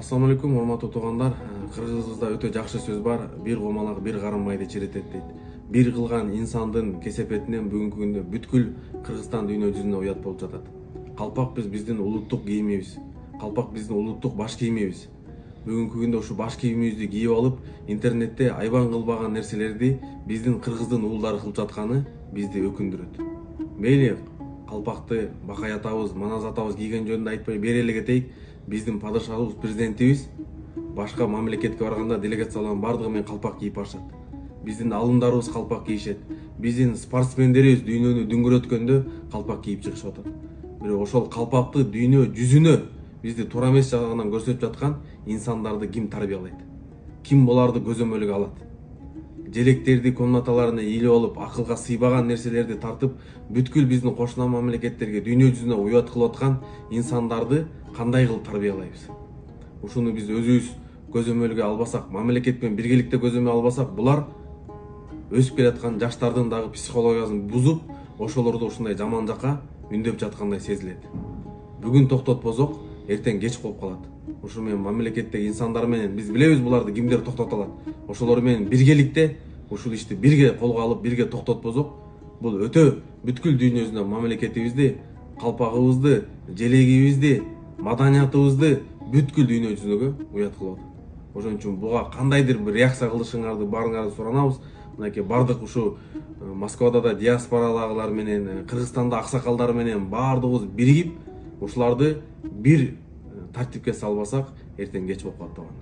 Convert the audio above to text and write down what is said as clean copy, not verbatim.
Assalamu алейкум, урматтуу туугандар. Кыргызыбызда өтө жакшы сөз бар. Бир комалак бир карынмайды чиретет дейт. Бир кылган инсандын кесепетинен бүгүнкү күндө бүткүл Кыргызстан дүйнө жүзүнө уят болуп жатат. Калпак биздин улуттук кийимибиз. Калпак биздин улуттук баш кийимибиз. Бүгүнкү күндө ушу баш кийимибизди кийип алып, интернетте айбан кылбаган нерселерди биздин кыргыздын уулдары кылып жатканы бизди өкүндүрөт. Мейли калпакты Бакай атабыз, Манас атабыз кийген жөнүндө айтпай бери эле кетейик. Биздин падышабыз, президентибиз башка мамлекетке барганда делегациялардын бардыгы менен калпак кийип барышат. Биздин алымдарыбыз калпак кийишет. Биздин спортсмендерибиз дүйнөнү дүңгүрөткөндө калпак кийип чыгышып атат. Бирок ошол калпакты дүйнө жүзүнө бизди туура эмес жагынан көрсөтүп жаткан инсандарды ким тарбиялайт? Ким буларды көзөмөлгө алат? Желектерди комнаталарына ийилип алып, акылга сыйбаган нерселерди тартып, бүткүл биздин кошуна мамлекеттерге дүйнө жүзүнө уят кылып аткан инсандарды кандай кылып тарбиялайбыз? Ушуну биз өзүбүз көзөмөлгө албасак, мамлекет менен биргеликте көзөмөлгө албасак, булар өсүп келаткан жаштардын дагы психологиясын бузуп, ошолорду ушундай жаман жакка үндөп жаткандай сезилет. Бүгүн токтотпосок, эртең кеч болуп калат. Ушу менен мамлекеттеги инсандар менен биз билебиз буларды кимдер токтото алат. Ошолор менен биргеликте ушул ишти бирге колго алып, бирге токтотпосок, бул өтө бүткүл дүйнө жүзүнө мамлекетибизди, калпагыбызды, желегибизди, маданиятыбызды бүткүл дүйнө жүзүнө уят кылып атат. Ошон үчүн буга кандайдыр бир реакция кылышыңарды баарыңарды суранабыз. Мынакей бардык ушу Москвада да диаспоралагылар менен, Кыргызстанда аксакалдар менен баардыгыбыз биригип, ушуларды бир тартипке салбасак, эртең кеч болуп калат.